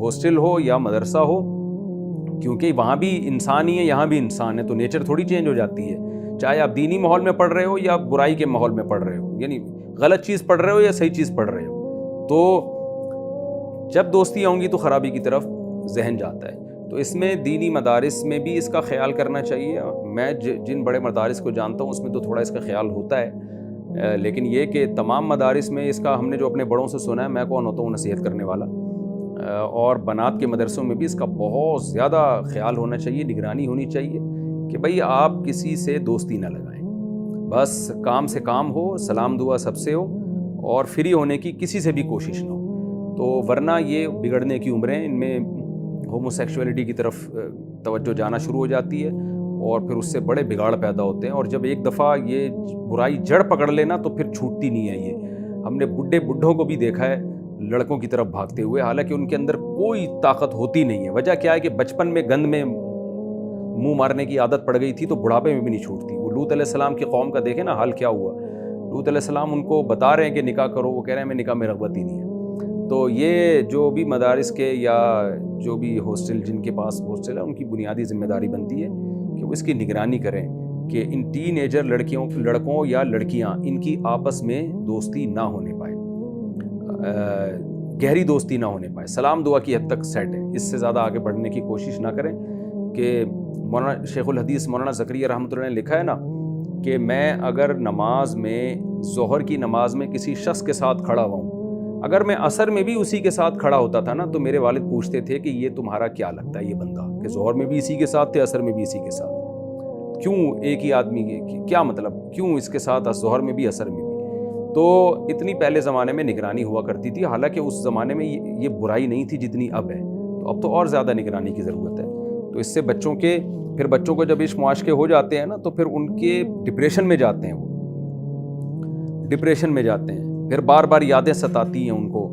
Hostel ہو یا مدرسہ ہو، کیونکہ وہاں بھی انسان ہی ہے، یہاں بھی انسان ہے، تو نیچر تھوڑی چینج ہو جاتی ہے، چاہے آپ دینی ماحول میں پڑھ رہے ہو یا برائی کے ماحول میں پڑھ رہے ہو، یعنی غلط چیز پڑھ رہے ہو یا صحیح چیز پڑھ رہے ہو، تو جب دوستی ہوں گی تو خرابی کی طرف ذہن جاتا ہے۔ تو اس میں دینی مدارس میں بھی اس کا خیال کرنا چاہیے۔ میں جن بڑے مدارس کو جانتا ہوں اس میں تو تھوڑا اس کا خیال ہوتا ہے، لیکن یہ کہ تمام مدارس میں اس کا ہم نے جو اپنے بڑوں سے سنا ہے، میں کون ہوتا ہوں نصیحت کرنے والا، اور بنات کے مدرسوں میں بھی اس کا بہت زیادہ خیال ہونا چاہیے، نگرانی ہونی چاہیے کہ بھئی آپ کسی سے دوستی نہ لگائیں، بس کام سے کام ہو، سلام دعا سب سے ہو، اور فری ہونے کی کسی سے بھی کوشش نہ ہو، تو ورنہ یہ بگڑنے کی عمریں، ان میں ہومو سیکشولیٹی کی طرف توجہ جانا شروع ہو جاتی ہے، اور پھر اس سے بڑے بگاڑ پیدا ہوتے ہیں، اور جب ایک دفعہ یہ برائی جڑ پکڑ لینا تو پھر چھوٹتی نہیں ہے۔ یہ ہم نے بڈھوں کو بھی دیکھا ہے لڑکوں کی طرف بھاگتے ہوئے، حالانکہ ان کے اندر کوئی طاقت ہوتی نہیں ہے۔ وجہ کیا ہے کہ بچپن میں گند میں منہ مارنے کی عادت پڑ گئی تھی، تو بڑھاپے میں بھی نہیں چھوٹتی۔ وہ لوط علیہ السلام کی قوم کا دیکھیں نا حال کیا ہوا، لوط علیہ السلام ان کو بتا رہے ہیں کہ نکاح کرو، وہ کہہ رہے ہیں میں نکاح میں رغبت ہی نہیں ہے۔ تو یہ جو بھی مدارس کے یا جو بھی ہاسٹل جن کے پاس ہاسٹل ہے، ان کی بنیادی ذمہ داری بنتی ہے کہ وہ اس کی نگرانی کریں کہ ان ٹین ایجر لڑکوں یا لڑکیاں ان کی آپس میں دوستی نہ ہونے پائے، گہری دوستی نہ ہونے پائے، سلام دعا کی حد تک سیٹ ہے، اس سے زیادہ آگے بڑھنے کی کوشش نہ کریں۔ کہ مولانا شیخ الحدیث مولانا زکریا رحمۃ اللہ نے لکھا ہے نا کہ میں اگر نماز میں ظہر کی نماز میں کسی شخص کے ساتھ کھڑا ہوا ہوں، اگر میں عصر میں بھی اسی کے ساتھ کھڑا ہوتا تھا نا، تو میرے والد پوچھتے تھے کہ یہ تمہارا کیا لگتا ہے یہ بندہ، کہ ظہر میں بھی اسی کے ساتھ تھے، عصر میں بھی اسی کے ساتھ، کیوں ایک ہی آدمی کے کیا مطلب، کیوں اس کے ساتھ ظہر میں بھی عصر میں بھی؟ تو اتنی پہلے زمانے میں نگرانی ہوا کرتی تھی، حالانکہ اس زمانے میں یہ برائی نہیں تھی جتنی اب ہے، تو اب تو اور زیادہ نگرانی کی ضرورت ہے۔ تو اس سے بچوں کو جب عشق معاشقے ہو جاتے ہیں نا، تو پھر ان کے ڈپریشن میں جاتے ہیں، وہ ڈپریشن میں جاتے ہیں، پھر بار بار یادیں ستاتی ہیں ان کو،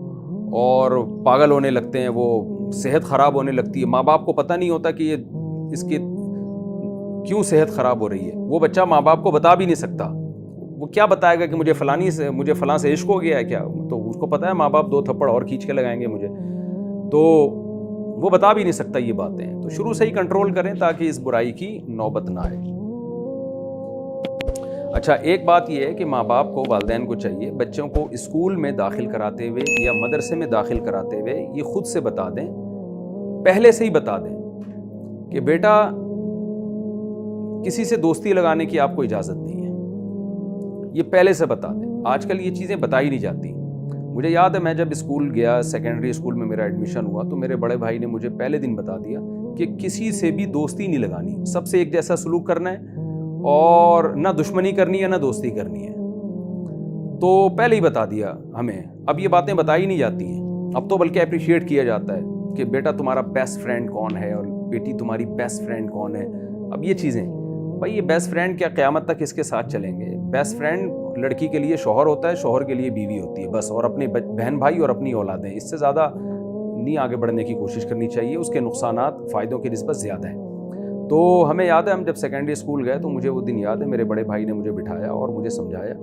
اور پاگل ہونے لگتے ہیں، وہ صحت خراب ہونے لگتی ہے۔ ماں باپ کو پتہ نہیں ہوتا کہ یہ اس کی کیوں صحت خراب ہو رہی ہے، وہ بچہ ماں باپ کو بتا بھی نہیں سکتا، وہ کیا بتائے گا کہ مجھے فلاں سے عشق ہو گیا ہے کیا، تو اس کو پتہ ہے ماں باپ 2 تھپڑ اور کھینچ کے لگائیں گے مجھے، تو وہ بتا بھی نہیں سکتا یہ باتیں۔ تو شروع سے ہی کنٹرول کریں تاکہ اس برائی کی نوبت نہ آئے۔ اچھا، ایک بات یہ ہے کہ ماں باپ کو، والدین کو چاہیے بچوں کو اسکول میں داخل کراتے ہوئے یا مدرسے میں داخل کراتے ہوئے یہ خود سے بتا دیں، پہلے سے ہی بتا دیں کہ بیٹا کسی سے دوستی لگانے کی آپ کو اجازت نہیں ہے، یہ پہلے سے بتا دیں۔ آج کل یہ چیزیں بتائی نہیں جاتی۔ مجھے یاد ہے میں جب اسکول گیا، سیکنڈری اسکول میں میرا ایڈمیشن ہوا، تو میرے بڑے بھائی نے مجھے پہلے دن بتا دیا کہ کسی سے بھی دوستی نہیں لگانی، سب سے ایک جیسا سلوک کرنا ہے، اور نہ دشمنی کرنی ہے نہ دوستی کرنی ہے۔ تو پہلے ہی بتا دیا ہمیں۔ اب یہ باتیں بتائی نہیں جاتی ہیں، اب تو بلکہ اپریشیٹ کیا جاتا ہے کہ بیٹا تمہارا بیسٹ فرینڈ کون ہے، اور بیٹی تمہاری بیسٹ فرینڈ کون ہے۔ اب یہ چیزیں، بھائی یہ بیسٹ فرینڈ کیا قیامت تک اس کے ساتھ چلیں گے؟ بیسٹ فرینڈ لڑکی کے لیے شوہر ہوتا ہے، شوہر کے لیے بیوی ہوتی ہے بس، اور اپنے بہن بھائی اور اپنی اولادیں، اس سے زیادہ نہیں آگے بڑھنے کی کوشش کرنی چاہیے، اس کے نقصانات فائدوں کی نسبت زیادہ ہیں۔ تو ہمیں یاد ہے ہم جب سیکنڈری اسکول گئے تو مجھے وہ دن یاد ہے، میرے بڑے بھائی نے مجھے بٹھایا اور مجھے سمجھایا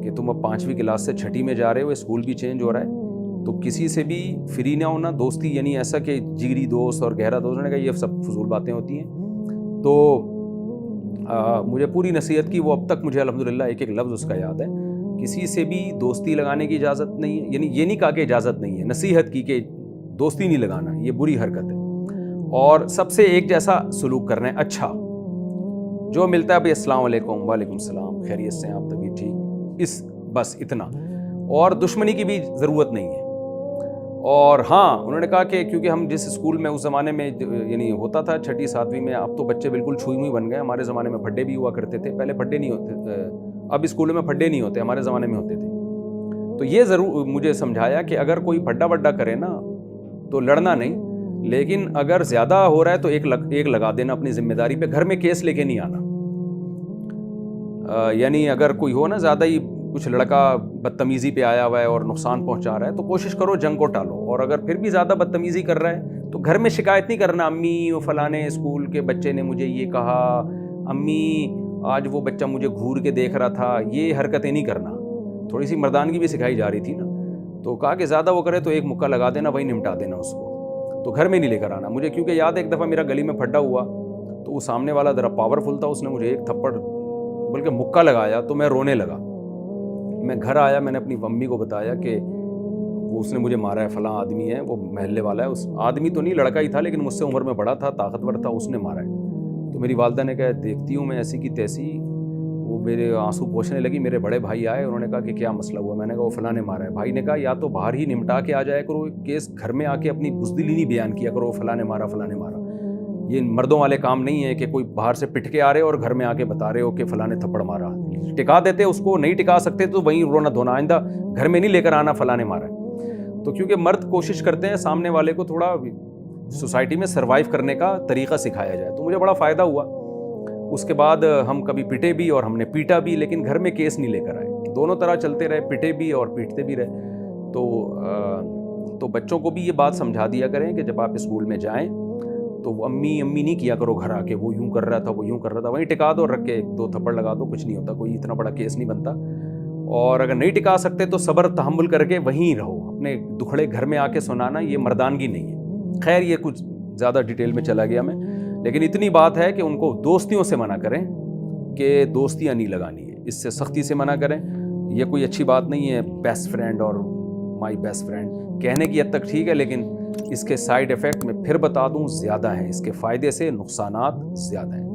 کہ تم اب 5ویں کلاس سے 6ٹھی میں جا رہے ہو، اسکول بھی چینج ہو رہا ہے، تو کسی سے بھی فری نہ ہونا، دوستی یعنی ایسا کہ جگری دوست اور گہرا دوست ہونے کا، یہ سب فضول باتیں ہوتی ہیں۔ تو مجھے پوری نصیحت کی، وہ اب تک مجھے الحمدللہ ایک ایک لفظ اس کا یاد ہے۔ کسی سے بھی دوستی لگانے کی اجازت نہیں ہے، یعنی یہ نہیں کہا کہ اجازت نہیں ہے، نصیحت کی کہ دوستی نہیں لگانا، یہ بری حرکت ہے، اور سب سے ایک جیسا سلوک کرنا ہے۔ اچھا جو ملتا ہے بھائی السلام علیکم، وعلیکم السلام، خیریت سے ہیں آپ، طبیعت ٹھیک، بس اتنا، اور دشمنی کی بھی ضرورت نہیں ہے۔ اور ہاں انہوں نے کہا کہ کیونکہ ہم جس اسکول میں اس زمانے میں یعنی ہوتا تھا 6ٹھی 7ویں میں، اب تو بچے بالکل چھوئی ہوئی بن گئے، ہمارے زمانے میں پھڈے بھی ہوا کرتے تھے، پہلے پھڈے نہیں ہوتے، اب اسکولوں میں پھڈے نہیں ہوتے، ہمارے زمانے میں ہوتے تھے۔ تو یہ ضرور مجھے سمجھایا کہ اگر کوئی پھڈا وڈا کرے نا تو لڑنا نہیں، لیکن اگر زیادہ ہو رہا ہے تو ایک لگا دینا اپنی ذمہ داری پہ، گھر میں کیس لے کے نہیں آنا۔ یعنی اگر کوئی ہو نا زیادہ ہی کچھ لڑکا بدتمیزی پہ آیا ہوا ہے اور نقصان پہنچا رہا ہے، تو کوشش کرو جنگ کو ٹالو، اور اگر پھر بھی زیادہ بدتمیزی کر رہا ہے تو گھر میں شکایت نہیں کرنا، امی وہ فلانے اسکول کے بچے نے مجھے یہ کہا، امی آج وہ بچہ مجھے گھور کے دیکھ رہا تھا، یہ حرکتیں نہیں کرنا۔ تھوڑی سی مردانگی بھی سکھائی جا رہی تھی نا، تو کہا کہ زیادہ وہ کرے تو ایک مکہ لگا دینا، وہی نمٹا دینا اس کو۔ تو گھر میں نہیں لے کر آنا مجھے، کیونکہ یاد ہے ایک دفعہ میرا گلی میں پھڈا ہوا تو وہ سامنے والا ذرا پاورفل تھا، اس نے مجھے ایک تھپڑ بلکہ مکہ لگایا تو میں رونے لگا. میں گھر آیا، میں نے اپنی امی کو بتایا کہ وہ اس نے مجھے مارا ہے، فلاں آدمی ہے، وہ محلے والا ہے. اس آدمی تو نہیں، لڑکا ہی تھا لیکن مجھ سے عمر میں بڑا تھا، طاقتور تھا، اس نے مارا ہے. تو میری والدہ نے کہا دیکھتی ہوں میں ایسی کی تیسی. وہ میرے آنسو پوچھنے لگی. میرے بڑے بھائی آئے، انہوں نے کہا کہ کیا مسئلہ ہوا. میں نے کہا وہ فلاں نے مارا ہے. بھائی نے کہا یا تو باہر ہی نمٹا کے آ جایا کرو کیس، گھر میں آ کے اپنی بزدلی نہیں بیان کیا کرو فلاں نے مارا فلاں نے مارا. یہ مردوں والے کام نہیں ہے کہ کوئی باہر سے پٹ کے آ رہے اور گھر میں آ کے بتا رہے ہو کہ فلاں نے تھپڑ مارا. ٹکا دیتے اس کو، نہیں ٹکا سکتے تو وہیں رونا دھونا، آئندہ گھر میں نہیں لے کر آنا فلاں نے مارا. تو کیونکہ مرد کوشش کرتے ہیں سامنے والے کو تھوڑا سوسائٹی میں سروائیو کرنے کا طریقہ سکھایا جائے، تو مجھے بڑا فائدہ ہوا. اس کے بعد ہم کبھی پٹے بھی اور ہم نے پیٹا بھی، لیکن گھر میں کیس نہیں لے کر آئے. دونوں طرح چلتے رہے، پٹے بھی اور پیٹتے بھی رہے. تو بچوں کو بھی یہ بات سمجھا دیا کریں کہ جب آپ اسکول میں جائیں تو وہ امی نہیں کیا کرو گھر آ کے، وہ یوں کر رہا تھا وہ یوں کر رہا تھا، وہیں ٹکا دو، رکھ کے 2 تھپڑ لگا دو، کچھ نہیں ہوتا، کوئی اتنا بڑا کیس نہیں بنتا. اور اگر نہیں ٹکا سکتے تو صبر تحمل کر کے وہیں رہو. اپنے دکھڑے گھر میں آ کے سنانا یہ مردانگی نہیں ہے. خیر یہ کچھ زیادہ ڈیٹیل میں چلا گیا میں، لیکن اتنی بات ہے کہ ان کو دوستیوں سے منع کریں کہ دوستیاں نہیں لگانی ہے، اس سے سختی سے منع کریں. یہ کوئی اچھی بات نہیں ہے بیسٹ فرینڈ اور مائی بیسٹ فرینڈ کہنے کی حد تک ٹھیک ہے، لیکن اس کے سائیڈ ایفیکٹ میں پھر بتا دوں زیادہ ہیں، اس کے فائدے سے نقصانات زیادہ ہیں.